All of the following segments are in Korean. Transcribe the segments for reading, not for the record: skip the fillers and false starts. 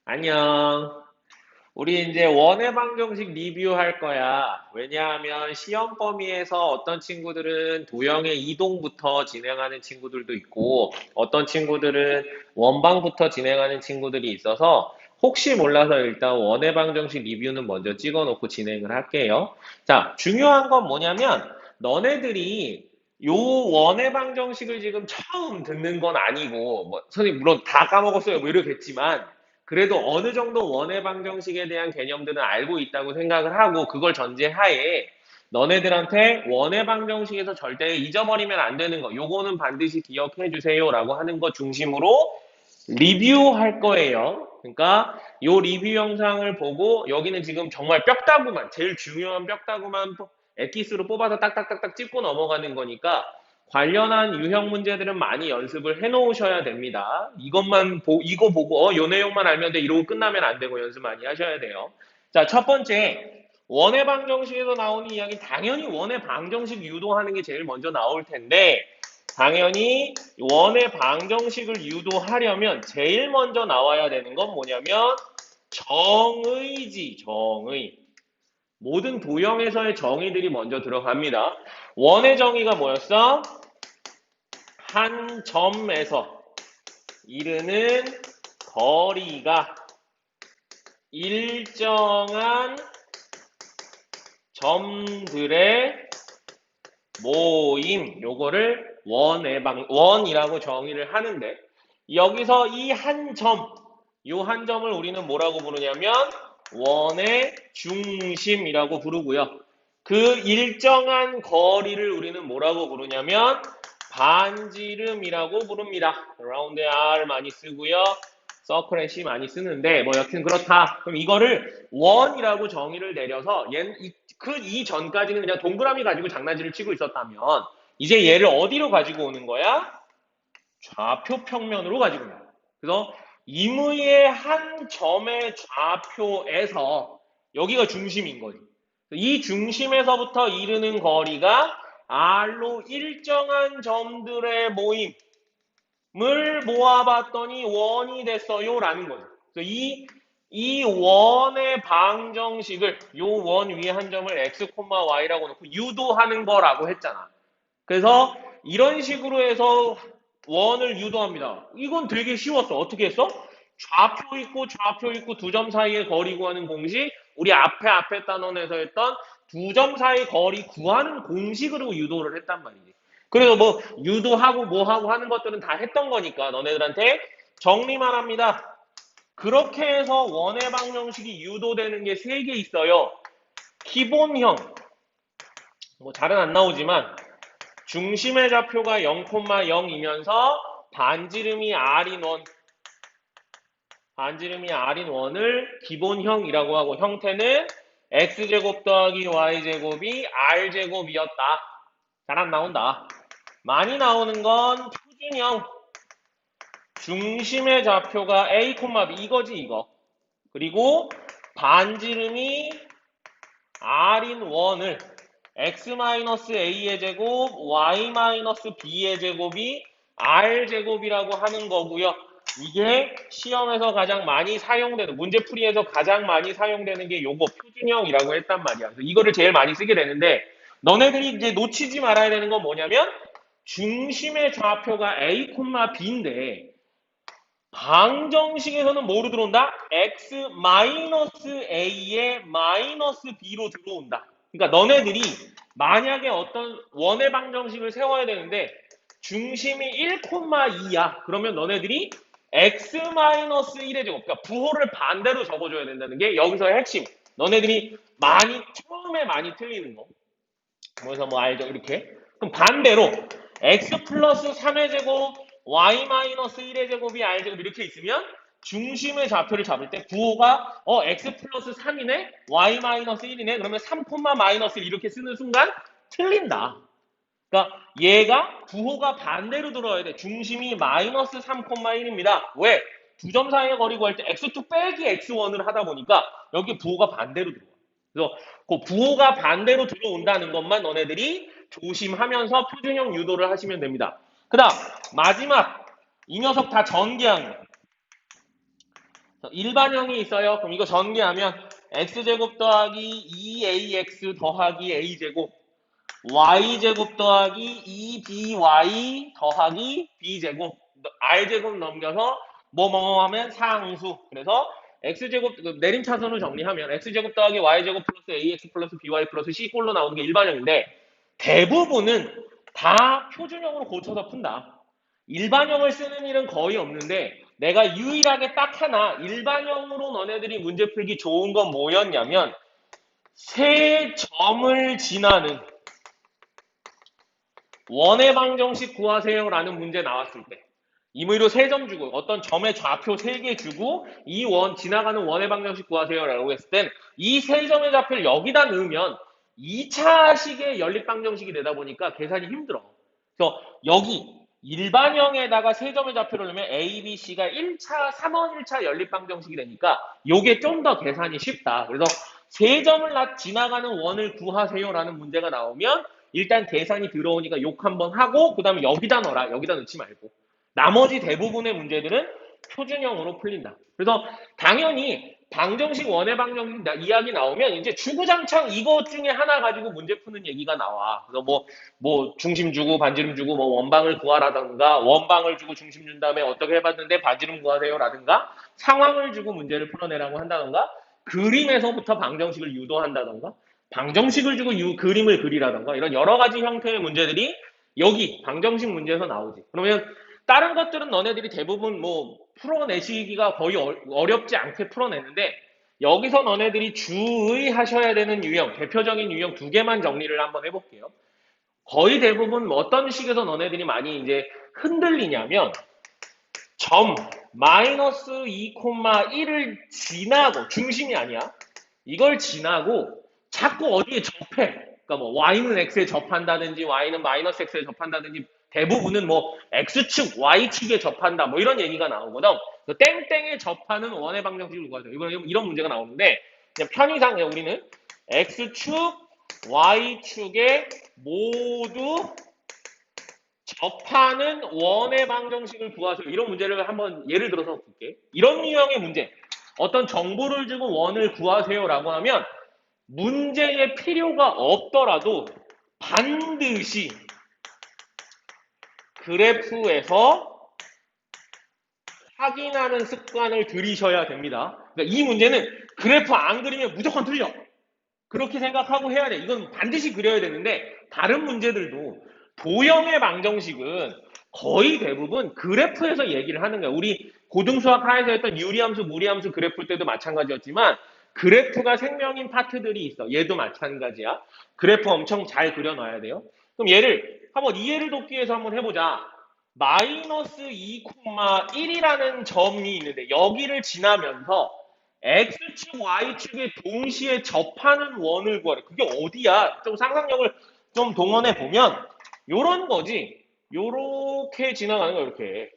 안녕. 우리 이제 원의 방정식 리뷰할 거야. 왜냐하면 시험 범위에서 어떤 친구들은 도형의 이동부터 진행하는 친구들도 있고, 어떤 친구들은 원방부터 진행하는 친구들이 있어서, 혹시 몰라서 일단 원의 방정식 리뷰는 먼저 찍어 놓고 진행을 할게요. 자, 중요한 건 뭐냐면, 너네들이 요 원의 방정식을 지금 처음 듣는 건 아니고, 뭐, 선생님, 물론 다 까먹었어요. 뭐 이러겠지만, 그래도 어느 정도 원의 방정식에 대한 개념들은 알고 있다고 생각을 하고 그걸 전제하에 너네들한테 원의 방정식에서 절대 잊어버리면 안 되는 거 요거는 반드시 기억해 주세요라고 하는 거 중심으로 리뷰할 거예요. 그러니까 요 리뷰 영상을 보고 여기는 지금 정말 뼈다구만 제일 중요한 뼈다구만 엑기스로 뽑아서 딱딱딱딱 찍고 넘어가는 거니까 관련한 유형 문제들은 많이 연습을 해 놓으셔야 됩니다. 이거 보고, 요 내용만 알면 돼. 이러고 끝나면 안 되고 연습 많이 하셔야 돼요. 자, 첫 번째. 원의 방정식에서 나오는 이야기, 당연히 원의 방정식 유도하는 게 제일 먼저 나올 텐데, 당연히 원의 방정식을 유도하려면 제일 먼저 나와야 되는 건 뭐냐면, 정의지, 정의. 모든 도형에서의 정의들이 먼저 들어갑니다. 원의 정의가 뭐였어? 한 점에서 이르는 거리가 일정한 점들의 모임, 요거를 원이라고 정의를 하는데, 여기서 이 한 점, 요 한 점을 우리는 뭐라고 부르냐면 원의 중심이라고 부르고요. 그 일정한 거리를 우리는 뭐라고 부르냐면 반지름이라고 부릅니다. 라운드 R 많이 쓰고요. 서클 C 많이 쓰는데 뭐 여튼 그렇다. 그럼 이거를 원이라고 정의를 내려서 이 전까지는 그냥 동그라미 가지고 장난질을 치고 있었다면 이제 얘를 어디로 가지고 오는 거야? 좌표 평면으로 가지고 오는 거야. 그래서 임의의 한 점의 좌표에서 여기가 중심인 거지. 이 중심에서부터 이르는 거리가 R로 일정한 점들의 모임을 모아봤더니 원이 됐어요 라는 거죠. 그래서 이 원의 방정식을 요 원 위에 한 점을 x, y라고 놓고 유도하는 거라고 했잖아. 그래서 이런 식으로 해서 원을 유도합니다. 이건 되게 쉬웠어. 어떻게 했어? 좌표 있고 두 점 사이의 거리 구하는 공식, 우리 앞에 단원에서 했던 두 점 사이 거리 구하는 공식으로 유도를 했단 말이지. 그래서 뭐 유도하고 뭐 하고 하는 것들은 다 했던 거니까 너네들한테 정리만 합니다. 그렇게 해서 원의 방정식이 유도되는 게 세 개 있어요. 기본형, 뭐 잘은 안 나오지만 중심의 좌표가 0,0이면서 반지름이 R인 원을 기본형이라고 하고 형태는 X제곱 더하기 Y제곱이 R제곱이었다. 잘 안 나온다. 많이 나오는 건 표준형. 중심의 좌표가 A, B 이거지 이거. 그리고 반지름이 R인 원을 x-a의 제곱, y-b의 제곱이 r제곱이라고 하는 거고요. 이게 시험에서 가장 많이 사용되는, 문제풀이에서 가장 많이 사용되는 게 요거 표준형이라고 했단 말이야. 그래서 이거를 제일 많이 쓰게 되는데, 너네들이 이제 놓치지 말아야 되는 건 뭐냐면, 중심의 좌표가 a, b인데, 방정식에서는 뭐로 들어온다? x-a의 -b로 들어온다. 그러니까 너네들이 만약에 어떤 원의 방정식을 세워야 되는데 중심이 1,2야. 그러면 너네들이 x-1의 제곱, 그러니까 부호를 반대로 적어줘야 된다는 게 여기서의 핵심. 너네들이 처음에 많이 틀리는 거. 그래서 뭐 알죠? 이렇게. 그럼 반대로 x 플러스 3의 제곱, y 마이너스 1의 제곱이 r제곱 이렇게 있으면 중심의 좌표를 잡을 때 부호가 x 플러스 3이네, y 마이너스 1이네. 그러면 3, 마이너스 1 이렇게 쓰는 순간 틀린다. 그러니까 얘가 부호가 반대로 들어야 돼. 중심이 마이너스 3,1입니다. 왜? 두 점 사이의 거리 구할 때 x2 빼기 x1을 하다 보니까 여기 부호가 반대로 들어와. 그래서 그 부호가 반대로 들어온다는 것만 너네들이 조심하면서 표준형 유도를 하시면 됩니다. 그 다음 마지막 이 녀석 다 전개한 거. 일반형이 있어요. 그럼 이거 전개하면 x제곱 더하기 2ax 더하기 a제곱 y제곱 더하기 2by 더하기 b제곱 r제곱 넘겨서 뭐뭐 하면 상수. 그래서 x제곱 내림차순으로 정리하면 x제곱 더하기 y제곱 플러스 ax 플러스 by 플러스 c 꼴로 나오는 게 일반형인데 대부분은 다 표준형으로 고쳐서 푼다. 일반형을 쓰는 일은 거의 없는데 내가 유일하게 딱 하나 일반형으로 너네들이 문제 풀기 좋은 건 뭐였냐면 세 점을 지나는 원의 방정식 구하세요라는 문제 나왔을 때 임의로 세 점 주고 어떤 점의 좌표 세 개 주고 이 원 지나가는 원의 방정식 구하세요라고 했을 땐 이 세 점의 좌표를 여기다 넣으면 2차식의 연립 방정식이 되다 보니까 계산이 힘들어. 그래서 여기 일반형에다가 세 점의 좌표를 넣으면 A, B, C가 1차, 3원 1차 연립 방정식이 되니까 요게 좀 더 계산이 쉽다. 그래서 세 점을 지나가는 원을 구하세요라는 문제가 나오면 일단 계산이 들어오니까 욕 한번 하고 그 다음에 여기다 넣어라. 여기다 넣지 말고. 나머지 대부분의 문제들은 표준형으로 풀린다. 그래서 당연히 방정식 원의 방정식 이야기 나오면 이제 주구장창 이것 중에 하나 가지고 문제 푸는 얘기가 나와. 그래서 뭐 중심 주고 반지름 주고 뭐 원방을 구하라던가 원방을 주고 중심 준 다음에 어떻게 해봤는데 반지름 구하세요라든가 상황을 주고 문제를 풀어내라고 한다던가 그림에서부터 방정식을 유도한다던가 방정식을 주고 그림을 그리라던가 이런 여러 가지 형태의 문제들이 여기 방정식 문제에서 나오지. 그러면 다른 것들은 너네들이 대부분 뭐 풀어내시기가 거의 어렵지 않게 풀어내는데 여기서 너네들이 주의하셔야 되는 유형, 대표적인 유형 두 개만 정리를 한번 해볼게요. 거의 대부분 어떤 식에서 너네들이 많이 이제 흔들리냐면 점 마이너스 2,1을 지나고 중심이 아니야. 이걸 지나고 자꾸 어디에 접해. 그러니까 뭐 y는 x에 접한다든지 y는 마이너스 x에 접한다든지 대부분은 뭐 x축, y축에 접한다 뭐 이런 얘기가 나오거든. 땡땡에 접하는 원의 방정식을 구하세요. 이런 문제가 나오는데 그냥 편의상 우리는 x축, y축에 모두 접하는 원의 방정식을 구하세요. 이런 문제를 한번 예를 들어서 볼게. 이런 유형의 문제. 어떤 정보를 주고 원을 구하세요라고 하면 문제의 필요가 없더라도 반드시 그래프에서 확인하는 습관을 들이셔야 됩니다. 그러니까 이 문제는 그래프 안 그리면 무조건 틀려. 그렇게 생각하고 해야 돼. 이건 반드시 그려야 되는데 다른 문제들도 도형의 방정식은 거의 대부분 그래프에서 얘기를 하는 거야. 우리 고등수학 하에서 했던 유리함수, 무리함수 그래프 때도 마찬가지였지만 그래프가 생명인 파트들이 있어. 얘도 마찬가지야. 그래프 엄청 잘 그려놔야 돼요. 그럼 한번 이해를 돕기 위해서 한번 해보자. 마이너스 2,1이라는 점이 있는데 여기를 지나면서 X축, Y축에 동시에 접하는 원을 구하래. 그게 어디야? 좀 상상력을 좀 동원해 보면 요런 거지. 요렇게 지나가는 거야, 이렇게.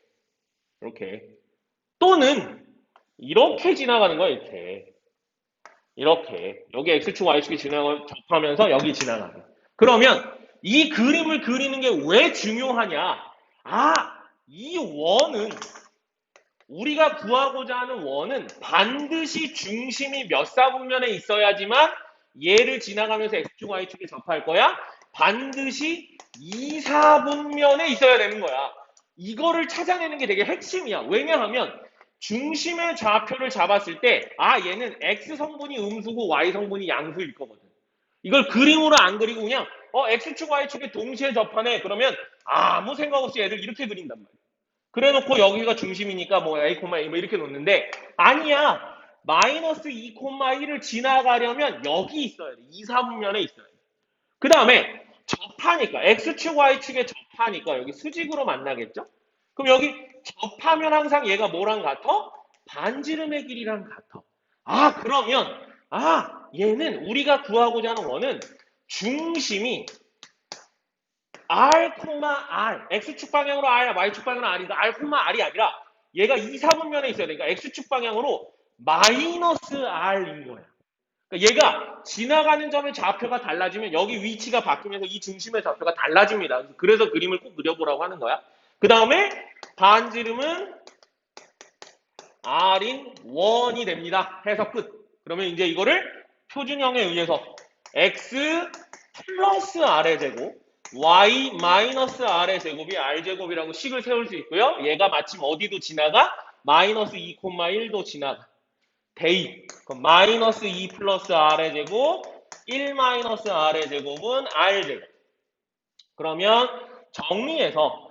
이렇게. 또는 이렇게 지나가는 거야, 이렇게. 이렇게. 여기 X축, Y축이 접하면서 여기 지나가는. 그러면 이 그림을 그리는 게 왜 중요하냐? 아, 이 원은 우리가 구하고자 하는 원은 반드시 중심이 몇 사분면에 있어야지만 얘를 지나가면서 X축, Y축에 접할 거야. 반드시 2, 4분면에 있어야 되는 거야. 이거를 찾아내는 게 되게 핵심이야. 왜냐하면 중심의 좌표를 잡았을 때 얘는 X 성분이 음수고 Y 성분이 양수일 거거든. 이걸 그림으로 안 그리고 그냥 X축, Y축에 동시에 접하네. 그러면 아무 생각 없이 얘를 이렇게 그린단 말이야. 그래 놓고 여기가 중심이니까 뭐 A, 뭐 이렇게 놓는데 아니야. 마이너스 2,1을 지나가려면 여기 있어야 돼. 2, 4분면에 있어야 돼. 그 다음에 접하니까 X축, Y축에 접하니까 여기 수직으로 만나겠죠? 그럼 여기 접하면 항상 얘가 뭐랑 같아? 반지름의 길이랑 같아. 그러면 얘는 우리가 구하고자 하는 원은 중심이 R, R, X축 방향으로 R, Y축 방향으로 R인가? R, R이 아니라 얘가 2, 4분면에 있어야 되니까 X축 방향으로 마이너스 R인 거야. 그러니까 얘가 지나가는 점의 좌표가 달라지면 여기 위치가 바뀌면서 이 중심의 좌표가 달라집니다. 그래서 그림을 꼭 그려보라고 하는 거야. 그 다음에 반지름은 R인 1이 됩니다. 해서 끝. 그러면 이제 이거를 표준형에 의해서 X 플러스 R의 제곱, Y 마이너스 R의 제곱이 R제곱이라고 식을 세울 수 있고요. 얘가 마침 어디도 지나가? 마이너스 2,1도 지나가. 대입. 그럼 마이너스 2 플러스 R의 제곱, 1 마이너스 R의 제곱은 R제곱. 그러면 정리해서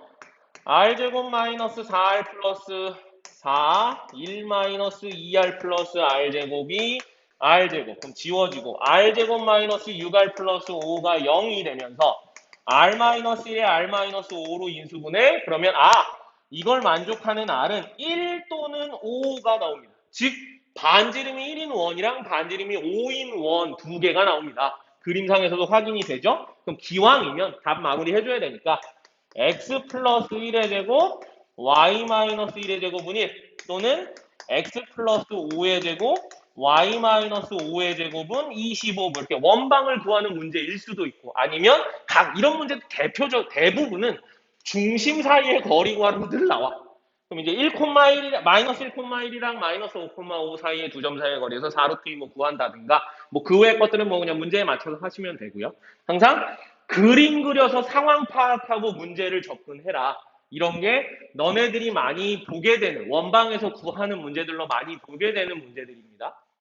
R제곱 마이너스 4R 플러스 4, 1 마이너스 2R 플러스 R제곱이 R제곱. 그럼 지워지고 R제곱 마이너스 6R 플러스 5가 0이 되면서 R 마이너스 1에 R 마이너스 5로 인수분해. 그러면 이걸 만족하는 R은 1 또는 5가 나옵니다. 즉 반지름이 1인 원이랑 반지름이 5인 원 두 개가 나옵니다. 그림상에서도 확인이 되죠? 그럼 기왕이면 답 마무리 해줘야 되니까 x 플러스 1의 제곱, y 마이너스 1의 제곱은 1 또는 x 플러스 5의 제곱, y 마이너스 5의 제곱은 25. 뭐 이렇게 원방을 구하는 문제일 수도 있고 아니면 각 이런 문제 대부분은 중심 사이의 거리 구하는 늘 나와. 그럼 이제 1,1이랑 마이너스 1,1이랑 마이너스 5,5 사이의 두 점 사이의 거리에서 4루트 2 뭐 구한다든가 뭐 그 외의 것들은 뭐 그냥 문제에 맞춰서 하시면 되고요. 항상 그림 그려서 상황 파악하고 문제를 접근해라. 이런 게 너네들이 많이 보게 되는 원방에서 구하는 문제들로 많이 보게 되는 문제들입니다.